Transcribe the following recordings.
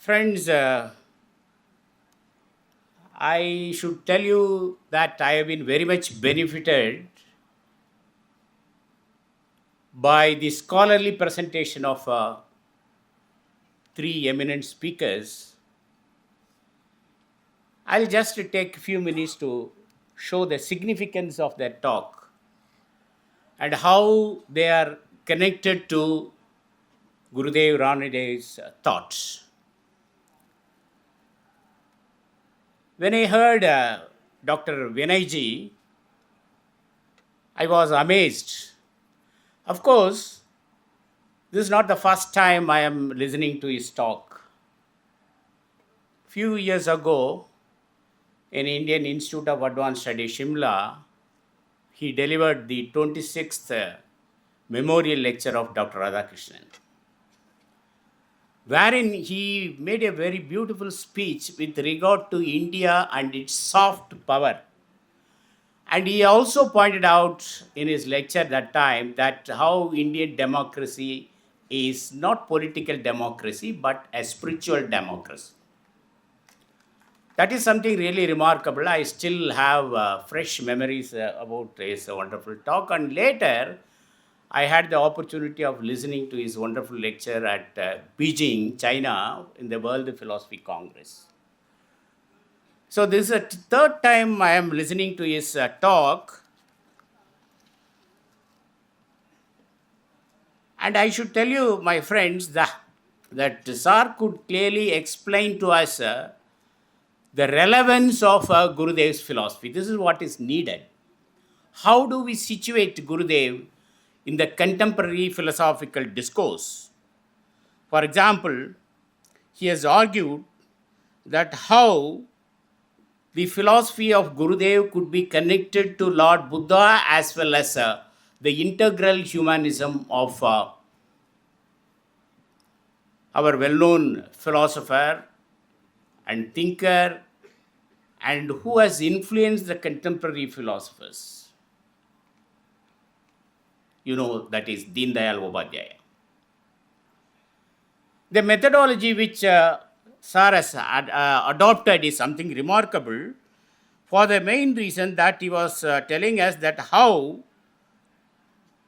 Friends, I should tell you that I have been very much benefited by the scholarly presentation of three eminent speakers. I'll just take a few minutes to show the significance of their talk and how they are connected to Gurudev Ranade's thoughts. When I heard Dr. Vinayji, I was amazed. Of course, this is not the first time I am listening to his talk. Few years ago, in Indian Institute of Advanced Studies, Shimla, he delivered the 26th memorial lecture of Dr. Radhakrishnan, wherein he made a very beautiful speech with regard to India and its soft power. And he also pointed out in his lecture that time that how Indian democracy is not political democracy but a spiritual democracy. That is something really remarkable. I still have fresh memories about his wonderful talk. And later, I had the opportunity of listening to his wonderful lecture at Beijing, China, in the World Philosophy Congress. So this is the third time I am listening to his talk. And I should tell you, my friends, that Sir could clearly explain to us the relevance of Gurudev's philosophy. This is what is needed. How do we situate Gurudev in the contemporary philosophical discourse? For example, he has argued that how the philosophy of Gurudev could be connected to Lord Buddha as well as the integral humanism of our well-known philosopher and thinker and who has influenced the contemporary philosophers. You know, that is Deen Dayal Upadhyaya. The methodology which Sir has adopted is something remarkable for the main reason that he was telling us that how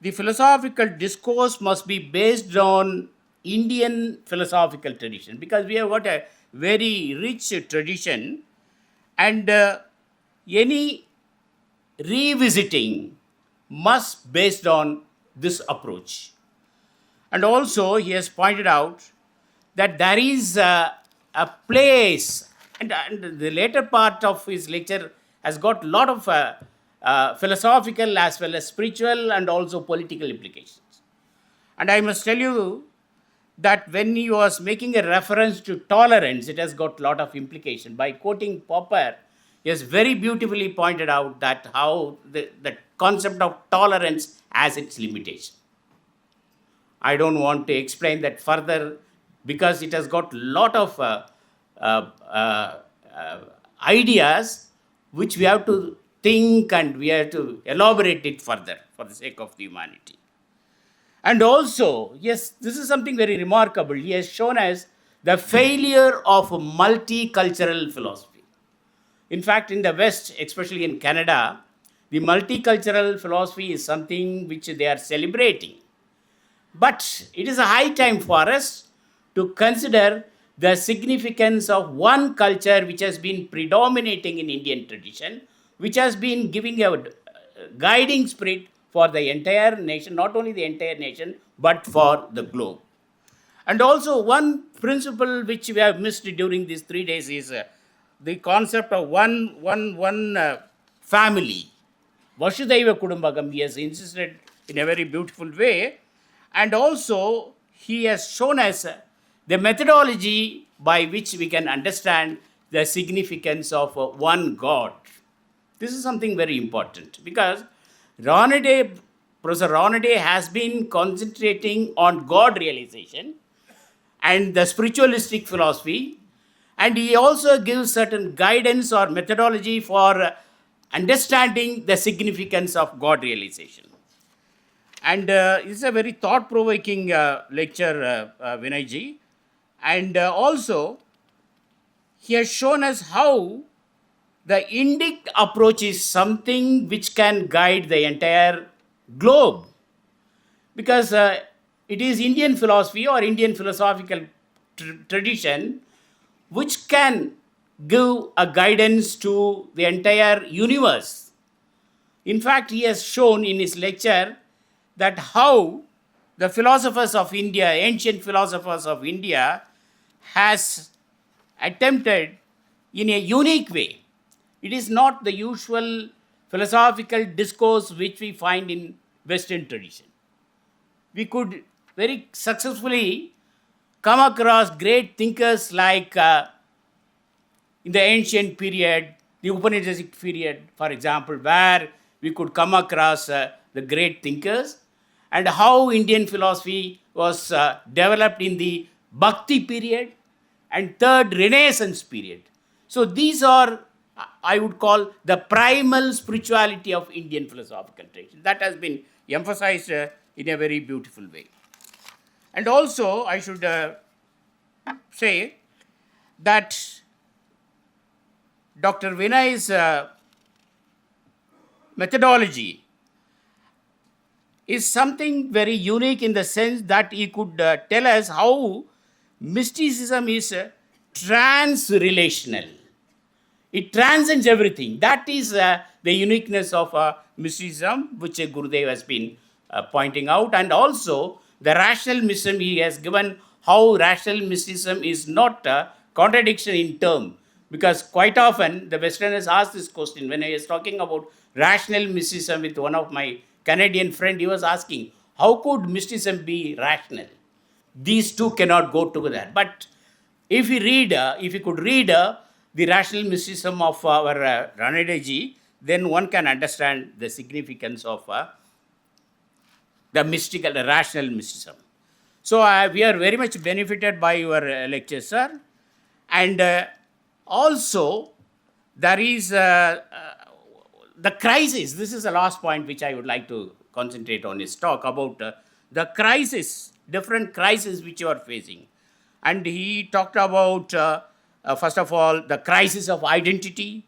the philosophical discourse must be based on Indian philosophical tradition, because we have got a very rich tradition, and any revisiting must based on this approach. And also he has pointed out that there is a place, and the later part of his lecture has got a lot of philosophical as well as spiritual and also political implications. And I must tell you that when he was making a reference to tolerance, it has got a lot of implication. By quoting Popper, he has very beautifully pointed out that how the concept of tolerance has its limitation. I don't want to explain that further because it has got a lot of ideas which we have to think and we have to elaborate it further for the sake of the humanity. And also, yes, this is something very remarkable. He has shown us the failure of multicultural philosophy. In fact, in the West, especially in Canada, the multicultural philosophy is something which they are celebrating. But it is a high time for us to consider the significance of one culture which has been predominating in Indian tradition, which has been giving a guiding spirit for the entire nation, not only the entire nation, but for the globe. And also one principle which we have missed during these 3 days is the concept of one family. Vasudhaiva Kudumbakam, he has insisted in a very beautiful way. And also he has shown us the methodology by which we can understand the significance of one God. This is something very important because Professor Ranade has been concentrating on God realization and the spiritualistic philosophy, and he also gives certain guidance or methodology for understanding the significance of God realization. And it's a very thought-provoking lecture, Vinayji. And also, he has shown us how the Indic approach is something which can guide the entire globe, because it is Indian philosophy or Indian philosophical tradition which can give a guidance to the entire universe. In fact, he has shown in his lecture that how the philosophers of India, ancient philosophers of India, has attempted in a unique way. It is not the usual philosophical discourse which we find in Western tradition. We could very successfully come across great thinkers like in the ancient period, the Upanishadic period, for example, where we could come across the great thinkers, and how Indian philosophy was developed in the Bhakti period and third Renaissance period. So these are, I would call, the primal spirituality of Indian philosophical tradition. That has been emphasized in a very beautiful way. And also, I should say that Dr. Vinay's methodology is something very unique in the sense that he could tell us how mysticism is trans-relational. It transcends everything. That is the uniqueness of mysticism, which Gurudev has been pointing out. And also, the rational mysticism, he has given how rational mysticism is not a contradiction in term. Because quite often, the Westerners ask this question. When I was talking about rational mysticism with one of my Canadian friend, he was asking, how could mysticism be rational? These two cannot go together. But if you could read the rational mysticism of our Ranade ji, then one can understand the significance of the mystical, the rational mysticism. So we are very much benefited by your lecture, sir. And also, there is the crisis. This is the last point which I would like to concentrate on, is talk about the crisis, different crises which you are facing. And he talked about, first of all, the crisis of identity.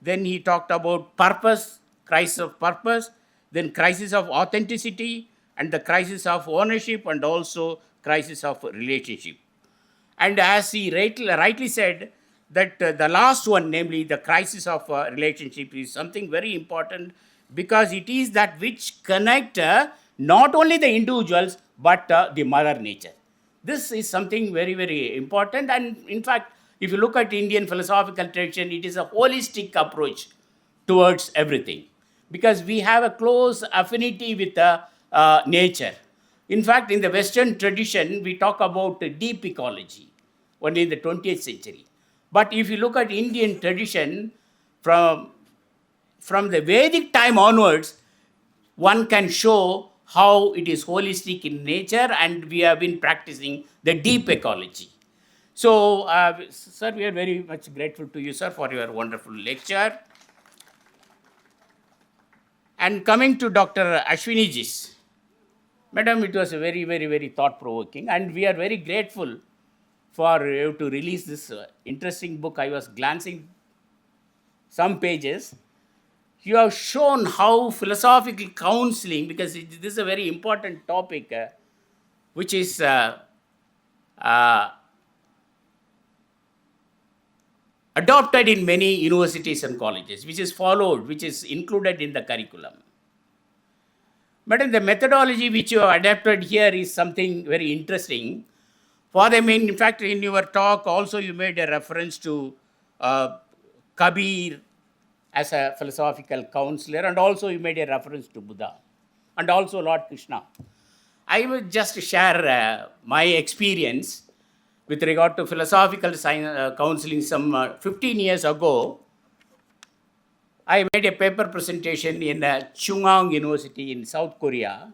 Then he talked about purpose, crisis of purpose. Then crisis of authenticity, and the crisis of ownership, and also crisis of relationship. And as he rightly said, that the last one, namely the crisis of relationship, is something very important, because it is that which connect not only the individuals but the mother nature. This is something very, very important. And in fact, if you look at Indian philosophical tradition, it is a holistic approach towards everything, because we have a close affinity with nature. In fact, in the Western tradition, we talk about deep ecology, only in the 20th century. But if you look at Indian tradition, from the Vedic time onwards, one can show how it is holistic in nature, and we have been practicing the deep ecology. So, sir, we are very much grateful to you, sir, for your wonderful lecture. And coming to Dr. Ashwiniji's, Madam, it was a very, very, very thought-provoking, and we are very grateful for you to release this interesting book. I was glancing some pages. You have shown how philosophical counseling, because this is a very important topic, which is adopted in many universities and colleges, which is followed, which is included in the curriculum. Madam, the methodology which you have adapted here is something very interesting. In fact, in your talk also you made a reference to Kabir as a philosophical counselor, and also you made a reference to Buddha, and also Lord Krishna. I will just share my experience with regard to philosophical counseling. Some 15 years ago, I made a paper presentation in Chungang University in South Korea,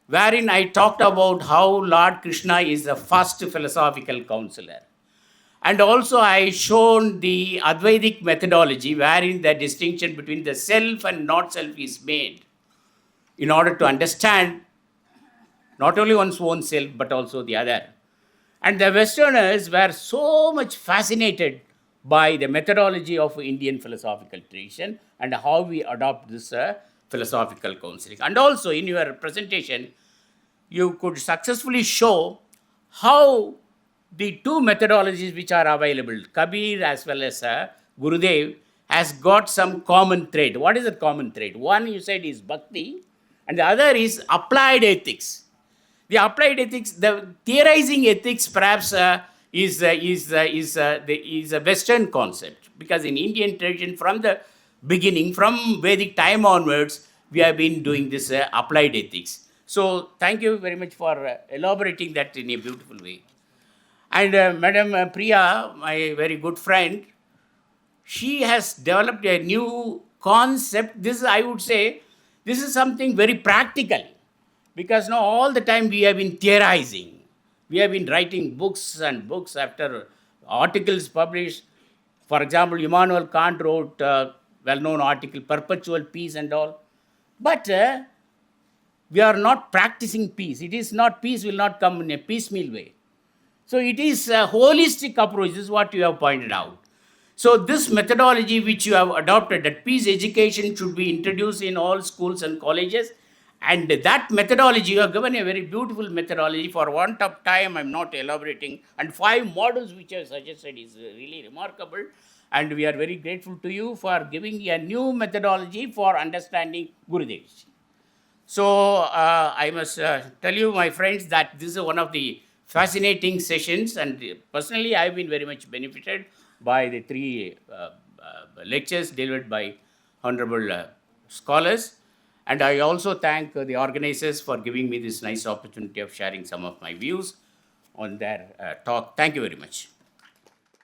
wherein I talked about how Lord Krishna is the first philosophical counselor. And also I shown the Advaitic methodology, wherein the distinction between the self and not self is made in order to understand not only one's own self but also the other. And the Westerners were so much fascinated by the methodology of Indian philosophical tradition and how we adopt this philosophical counseling. And also in your presentation, you could successfully show how the two methodologies which are available, Kabir as well as Gurudev, has got some common thread. What is the common thread? One you said is bhakti, and the other is applied ethics. The applied ethics, the theorizing ethics, perhaps is a Western concept, because in Indian tradition, from the beginning, from Vedic time onwards, we have been doing this applied ethics. So, thank you very much for elaborating that in a beautiful way. And Madam Priya, my very good friend, she has developed a new concept. This, I would say, this is something very practical, because now all the time we have been theorizing. We have been writing books and books after articles published. For example, Immanuel Kant wrote a well-known article, Perpetual Peace and all. But we are not practicing peace. It is not, peace will not come in a piecemeal way. So it is a holistic approach. This is what you have pointed out. So this methodology which you have adopted, that peace education should be introduced in all schools and colleges. And that methodology, you have given a very beautiful methodology. For want of time, I'm not elaborating. And 5 models which I suggested is really remarkable. And we are very grateful to you for giving a new methodology for understanding Gurudev. So I must tell you, my friends, that this is one of the fascinating sessions, and personally I have been very much benefited by the 3 lectures delivered by honorable scholars. And I also thank the organizers for giving me this nice opportunity of sharing some of my views on their talk. Thank you very much.